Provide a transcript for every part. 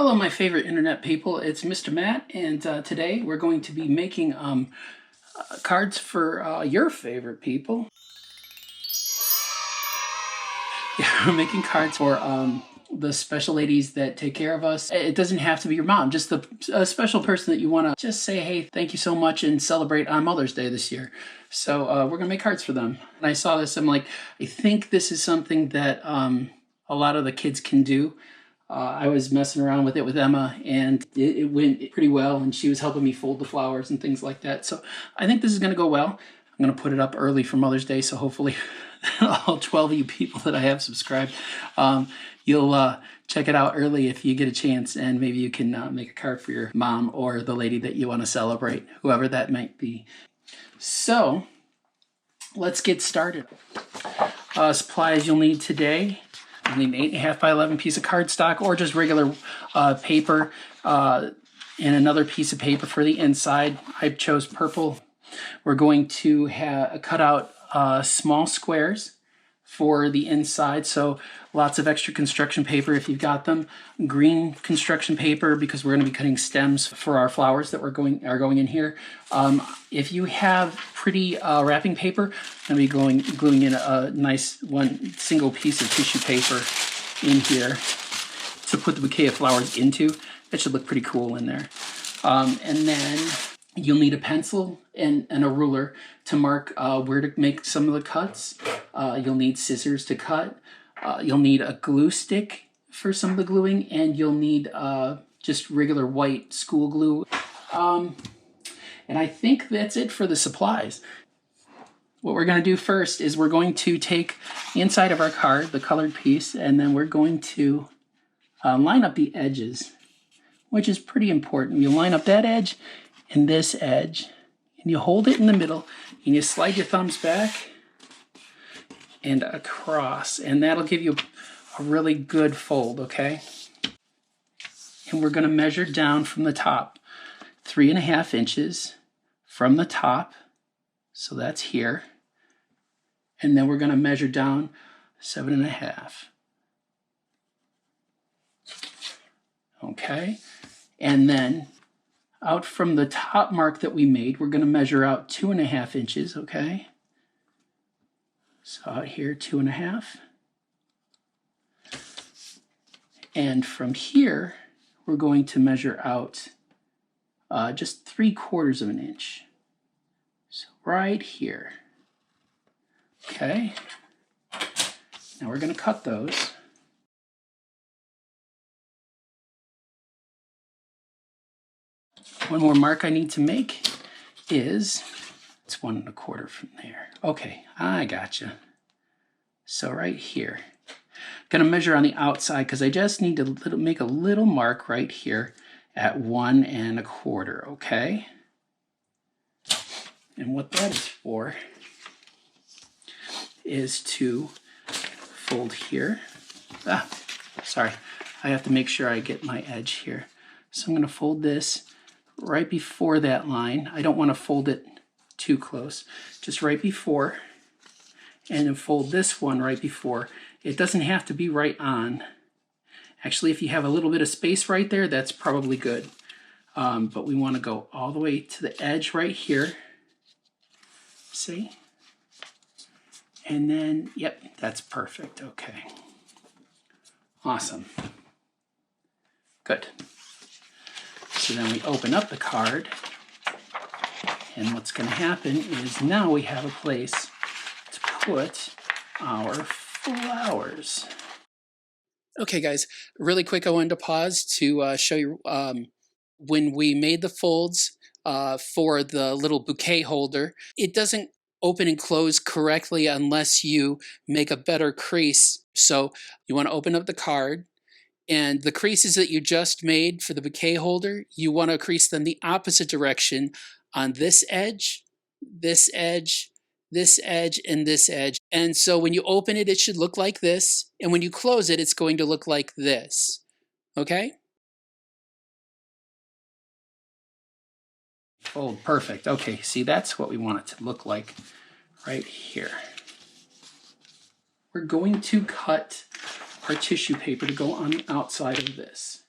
Hello, my favorite internet people. It's Mr. Matt, and today we're going to be making cards for your favorite people. Yeah, we're making cards for the special ladies that take care of us. It doesn't have to be your mom, just a special person that you want to just say, hey, thank you so much, and celebrate on Mother's Day this year. So we're going to make cards for them. And I saw this, I'm like, I think this is something that a lot of the kids can do. I was messing around with it with Emma, and it went pretty well, and she was helping me fold the flowers and things like that. So I think this is going to go well. I'm going to put it up early for Mother's Day, so hopefully all 12 of you people that I have subscribed, you'll check it out early if you get a chance, and maybe you can make a card for your mom or the lady that you want to celebrate, whoever that might be. So let's get started. Supplies you'll need today. You need an 8.5 by 11 piece of cardstock, or just regular paper, and another piece of paper for the inside. I chose purple. We're going to cut out small squares for the inside, so lots of extra construction paper if you've got them. Green construction paper, because we're going to be cutting stems for our flowers that are going in here. If you have pretty wrapping paper, I'm going to be gluing in a nice single piece of tissue paper in here to put the bouquet of flowers into. It should look pretty cool in there. And then you'll need a pencil and a ruler to mark where to make some of the cuts. You'll need scissors to cut. You'll need a glue stick for some of the gluing, and you'll need just regular white school glue. And I think that's it for the supplies. What we're going to do first is we're going to take the inside of our card, the colored piece, and then we're going to line up the edges, which is pretty important. You line up that edge and this edge, and you hold it in the middle, and you slide your thumbs back and across, and that'll give you a really good fold, okay? And we're going to measure down from the top, 3.5 inches from the top, so that's here, and then we're going to measure down 7.5. Okay, and then out from the top mark that we made, we're going to measure out 2.5 inches, okay? So out here, 2.5. And from here, we're going to measure out just 3/4 of an inch. So right here. Okay. Now we're going to cut those. One more mark I need to make is, it's 1.25 from there. Okay, I gotcha. So right here, gonna measure on the outside because I just need to make a little mark right here at 1.25. Okay. And what that is for is to fold here. Sorry, I have to make sure I get my edge here. So I'm gonna fold this right before that line. I don't want to fold it too close, just right before, and then fold this one right before. It doesn't have to be right on. Actually, if you have a little bit of space right there, that's probably good. But we want to go all the way to the edge right here. See? And then, yep, that's perfect. Okay. Awesome. Good. So then we open up the card, and what's going to happen is now we have a place to put our flowers. Okay, guys, really quick, I wanted to pause to show you when we made the folds for the little bouquet holder. It doesn't open and close correctly unless you make a better crease. So you want to open up the card, and the creases that you just made for the bouquet holder, you want to crease them the opposite direction on this edge, this edge, this edge, and this edge. And so when you open it, it should look like this. And when you close it, it's going to look like this. Okay? Oh, perfect. Okay, see, that's what we want it to look like right here. We're going to cut our tissue paper to go on the outside of this.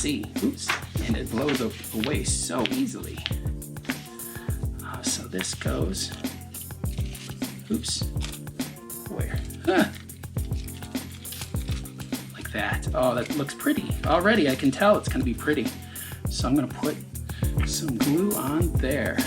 see. Oops, and it blows away so easily. So this goes, oops, where? Like that. Oh, that looks pretty. Already I can tell it's gonna be pretty. So I'm gonna put some glue on there.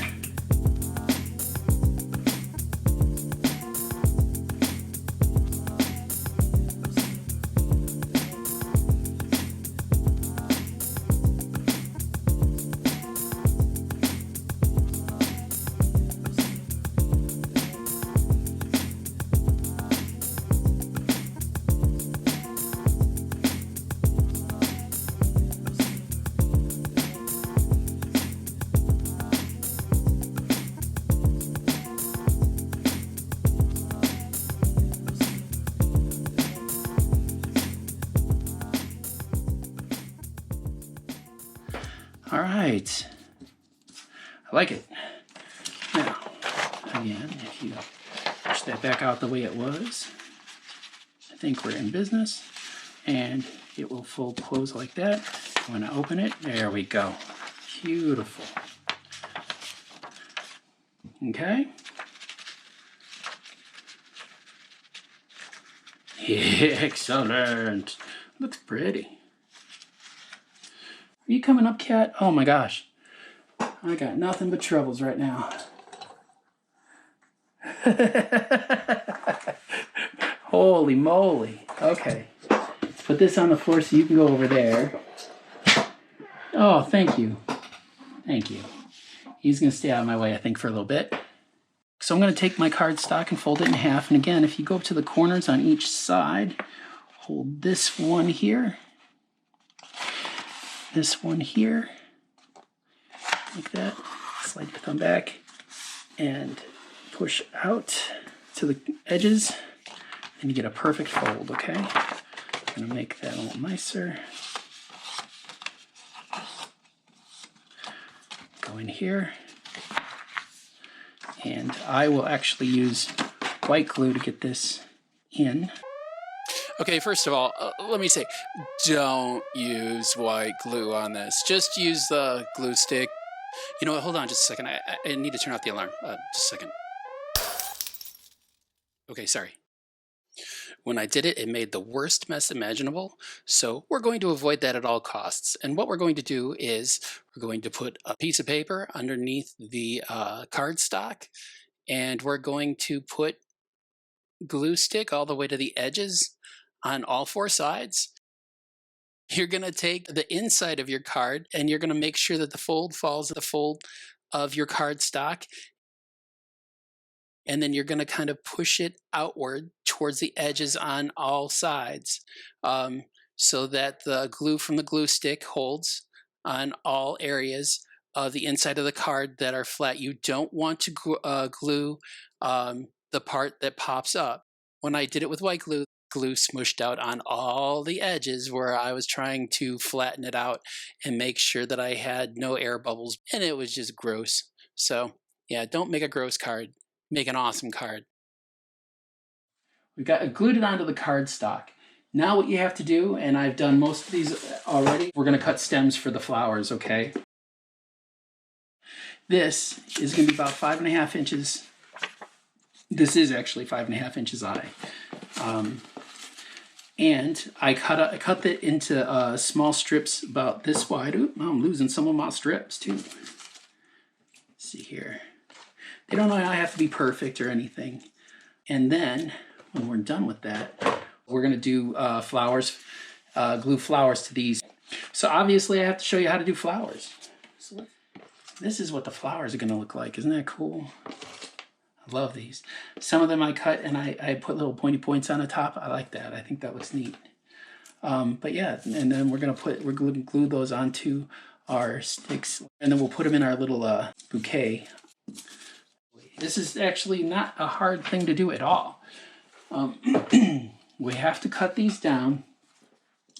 All right, I like it. Now, again, if you push that back out the way it was, I think we're in business, and it will fold close like that. I'm gonna open it, there we go. Beautiful. Okay. Excellent. Looks pretty. Are you coming up, cat? Oh my gosh. I got nothing but troubles right now. Holy moly. Okay. Let's put this on the floor so you can go over there. Oh, thank you. Thank you. He's going to stay out of my way, I think, for a little bit. So I'm going to take my cardstock and fold it in half. And again, if you go up to the corners on each side, hold this one here, this one here, like that. Slide your thumb back and push out to the edges, and you get a perfect fold, okay? I'm going to make that a little nicer. Go in here. And I will actually use white glue to get this in. Okay, first of all, let me say, don't use white glue on this. Just use the glue stick. You know what, hold on just a second. I need to turn off the alarm. Just a second. Okay, sorry. When I did it, it made the worst mess imaginable. So we're going to avoid that at all costs. And what we're going to do is we're going to put a piece of paper underneath the cardstock, and we're going to put glue stick all the way to the edges on all four sides. You're going to take the inside of your card and you're going to make sure that the fold falls in the fold of your cardstock. And then you're going to kind of push it outward towards the edges on all sides, so that the glue from the glue stick holds on all areas of the inside of the card that are flat. You don't want to glue the part that pops up. When I did it with white glue, glue smushed out on all the edges where I was trying to flatten it out and make sure that I had no air bubbles, and it was just gross. So yeah, don't make a gross card. Make an awesome card. We've got glued it onto the cardstock. Now what you have to do, and I've done most of these already, we're going to cut stems for the flowers, okay? This is going to be about 5.5 inches. This is actually 5.5 inches high. And I cut it into small strips about this wide. Ooh, I'm losing some of my strips too. Let's see here. They don't have to be perfect or anything. And then when we're done with that, we're going to do flowers, glue flowers to these. So obviously I have to show you how to do flowers. So this is what the flowers are going to look like. Isn't that cool? I love these. Some of them I cut and I put little pointy points on the top. I like that. I think that looks neat. But yeah, and then we're going to glue those onto our sticks, and then we'll put them in our little bouquet. This is actually not a hard thing to do at all. We have to cut these down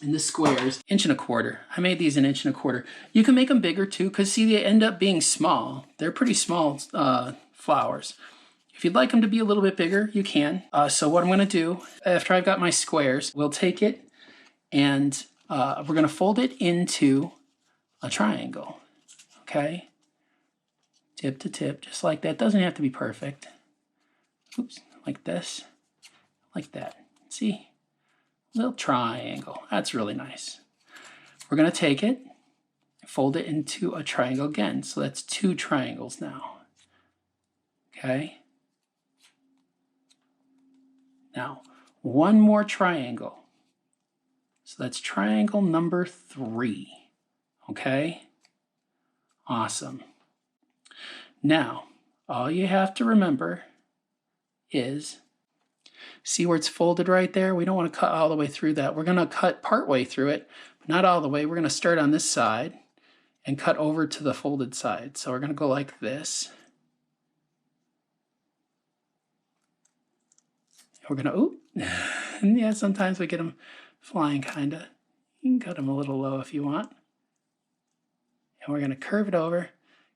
in the squares, 1.25 inches. I made these 1.25 inches. You can make them bigger too, because see, they end up being small. They're pretty small flowers. If you'd like them to be a little bit bigger, you can. So what I'm going to do, after I've got my squares, we'll take it and we're going to fold it into a triangle, okay? Tip to tip, just like that. Doesn't have to be perfect. Oops, like this, like that. See? Little triangle. That's really nice. We're going to take it, fold it into a triangle again. So that's 2 triangles now. Okay? Now, 1 more triangle. So that's triangle number 3. Okay? Awesome. Now, all you have to remember is, see where it's folded right there? We don't want to cut all the way through that. We're going to cut part way through it, but not all the way. We're going to start on this side and cut over to the folded side. So we're going to go like this. We're going to, oop. Yeah, sometimes we get them flying kind of. You can cut them a little low if you want. And we're going to curve it over,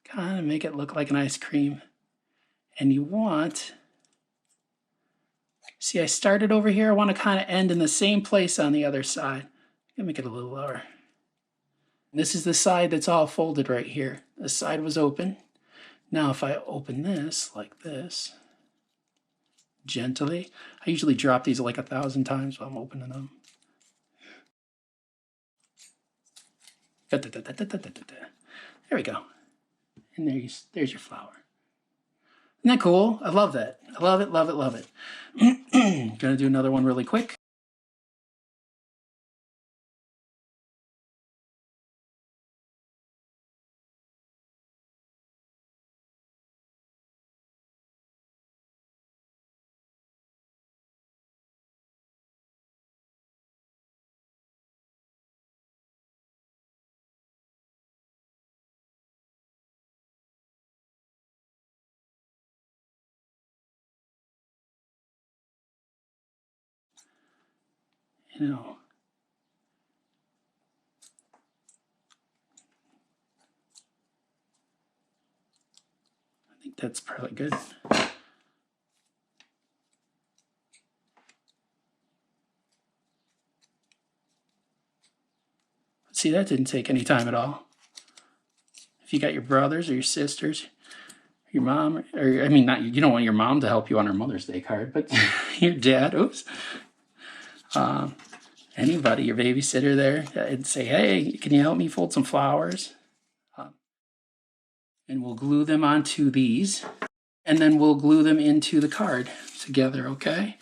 kind of make it look like an ice cream. And you want, see, I started over here. I want to kind of end in the same place on the other side. I'm going to make it a little lower. This is the side that's all folded right here. This side was open. Now if I open this like this, gently, I usually drop these like 1,000 times while I'm opening them. There we go. And there's your flower. Isn't that cool? I love that. I love it, love it, love it. Gonna do another one really quick. You know, I think that's probably good. See, that didn't take any time at all. If you got your brothers or your sisters, your mom, or I mean, not you don't want your mom to help you on her Mother's Day card, but your dad, oops. Anybody, your babysitter there, and say, hey, can you help me fold some flowers? And we'll glue them onto these, and then we'll glue them into the card together, okay?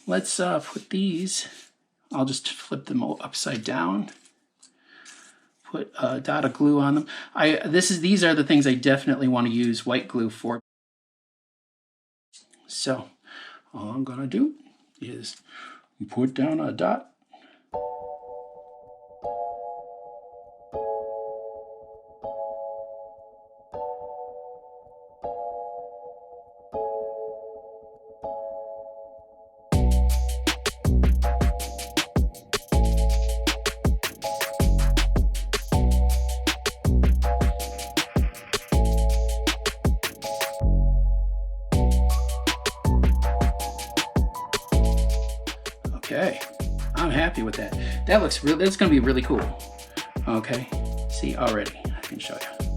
Let's put these, I'll just flip them upside down. Put a dot of glue on them. These are the things I definitely want to use white glue for. So all I'm gonna do is put down a dot. Okay, I'm happy with that. That looks real. That's gonna be really cool. Okay, see already, I can show you.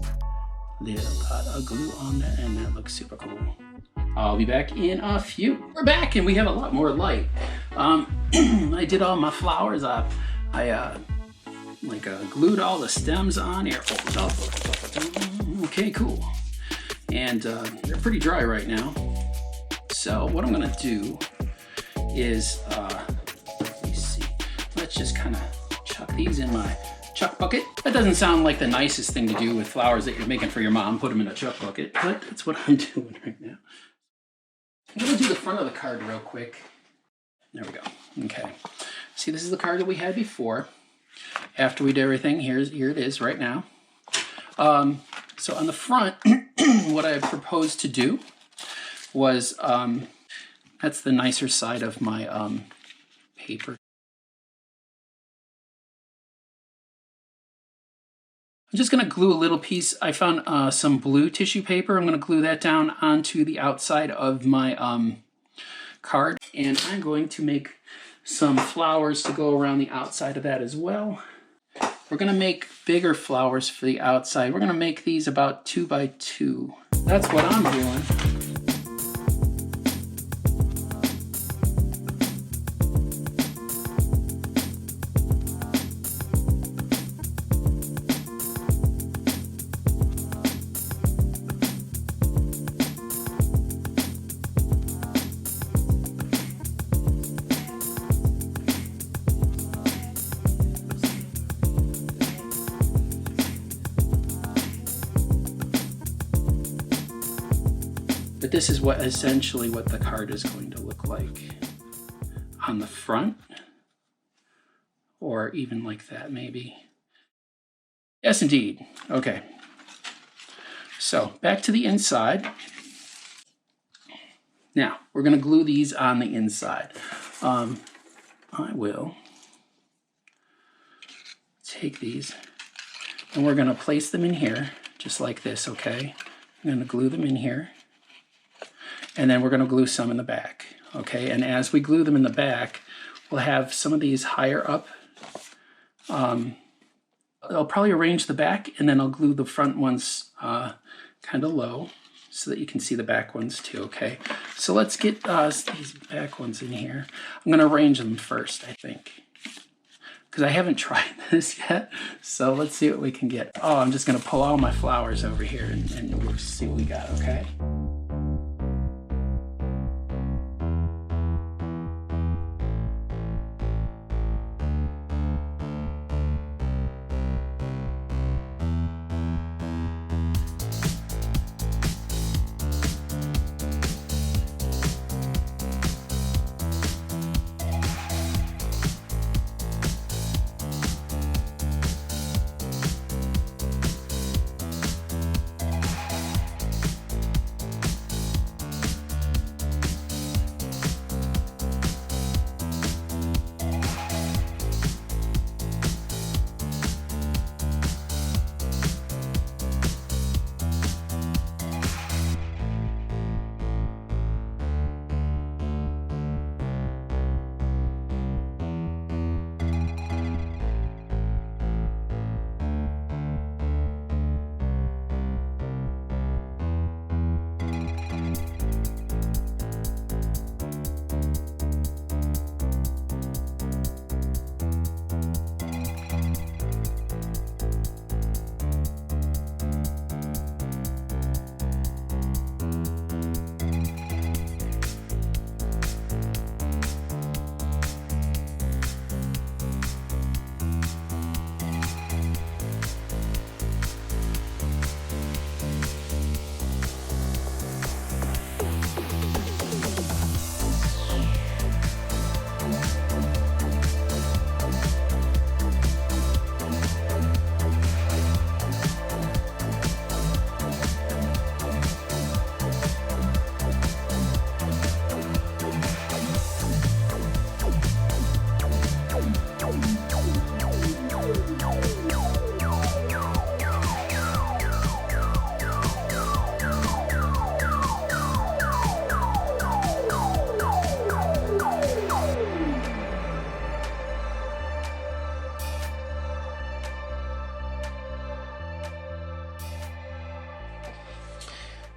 Little dot of glue on that, and that looks super cool. I'll be back in a few. We're back, and we have a lot more light. I did all my flowers. I glued all the stems on here. Okay, cool. And they're pretty dry right now. So what I'm gonna do is, let me see. Let's just kind of chuck these in my chuck bucket. That doesn't sound like the nicest thing to do with flowers that you're making for your mom, put them in a chuck bucket, but that's what I'm doing right now. I'm gonna do the front of the card real quick. There we go, okay. See, this is the card that we had before. After we did everything, here it is right now. So on the front, what I proposed to do was, that's the nicer side of my paper. I'm just gonna glue a little piece. I found some blue tissue paper. I'm gonna glue that down onto the outside of my card. And I'm going to make some flowers to go around the outside of that as well. We're gonna make bigger flowers for the outside. We're gonna make these about 2 by 2. That's what I'm doing. But this is essentially what the card is going to look like on the front, or even like that maybe. Yes, indeed. Okay. So back to the inside. Now we're going to glue these on the inside. I will take these and we're going to place them in here just like this, okay? I'm going to glue them in here. And then we're going to glue some in the back, okay? And as we glue them in the back, we'll have some of these higher up. I'll probably arrange the back, and then I'll glue the front ones kind of low so that you can see the back ones too, okay? So let's get these back ones in here. I'm going to arrange them first, I think, because I haven't tried this yet. So let's see what we can get. Oh, I'm just going to pull all my flowers over here and we'll see what we got, okay?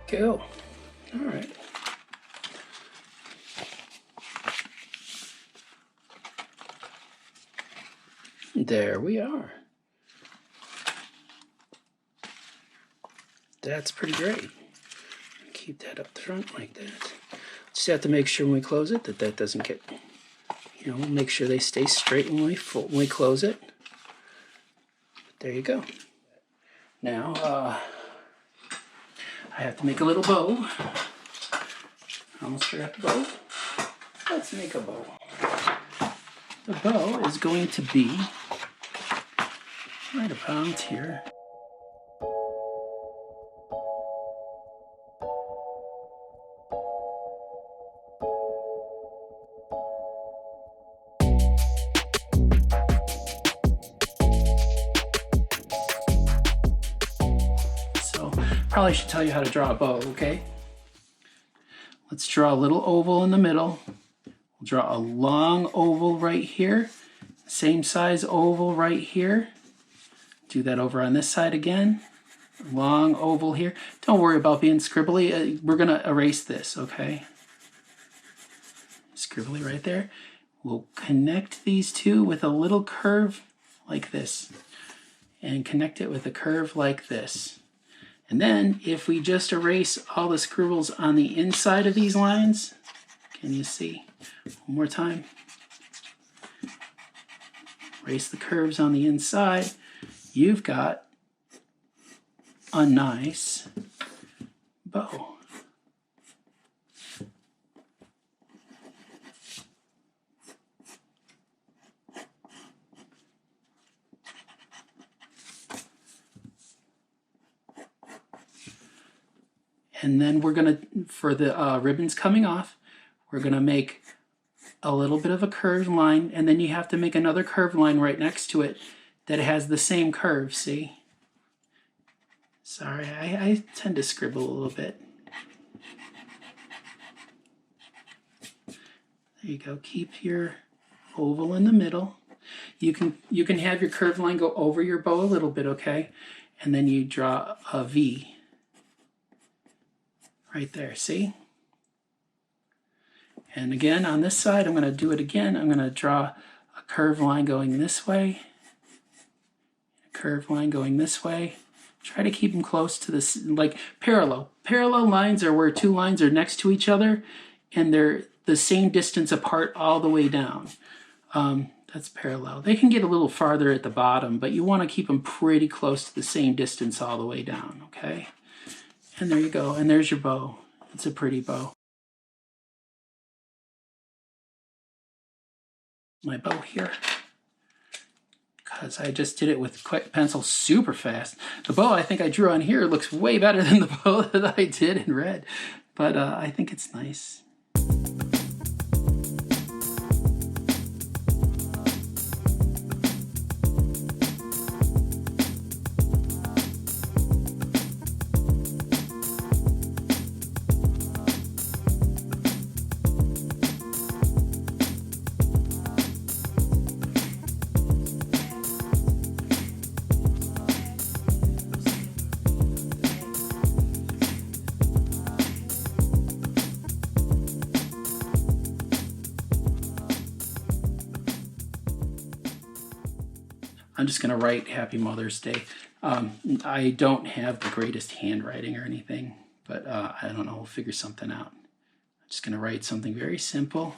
Cool. All right. There we are. That's pretty great. Keep that up front like that. Just have to make sure when we close it that that doesn't get, we'll make sure they stay straight when we close it. There you go. Now, I have to make a little bow. I almost forgot the bow. Let's make a bow. The bow is going to be right about here. Probably should tell you how to draw a bow, okay? Let's draw a little oval in the middle. We'll draw a long oval right here, same size oval right here, Do that over on this side again. Long oval here. Don't worry about being scribbly. We're going to erase this, okay? Scribbly right there. We'll connect these two with a little curve like this. And connect it with a curve like this. And then if we just erase all the scribbles on the inside of these lines, can you see? One more time. Erase the curves on the inside. You've got a nice bow. And then we're gonna, for the ribbons coming off, we're gonna make a little bit of a curved line, and then you have to make another curved line right next to it that has the same curve, see? Sorry, I tend to scribble a little bit. There you go, keep your oval in the middle. You can have your curved line go over your bow a little bit, okay? And then you draw a V. Right there, see? And again, on this side, I'm going to do it again. I'm going to draw a curved line going this way, a curved line going this way. Try to keep them close to this, like parallel. Parallel lines are where two lines are next to each other, and they're the same distance apart all the way down. That's parallel. They can get a little farther at the bottom, but you want to keep them pretty close to the same distance all the way down, okay? And there you go, and there's your bow. It's a pretty bow. My bow here, because I just did it with quick pencil super fast. The bow I think I drew on here looks way better than the bow that I did in red, but I think it's nice. I'm just going to write Happy Mother's Day. I don't have the greatest handwriting or anything, but I don't know, we'll figure something out. I'm just going to write something very simple.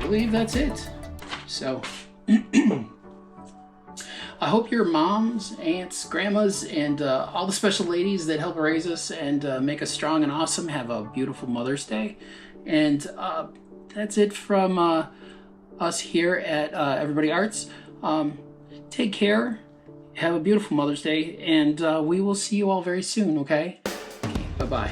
I believe that's it. So I hope your moms, aunts, grandmas, and all the special ladies that help raise us and make us strong and awesome have a beautiful Mother's Day. And that's it from us here at Everybody Arts. Take care. Have a beautiful Mother's Day, and we will see you all very soon, okay? Bye-bye.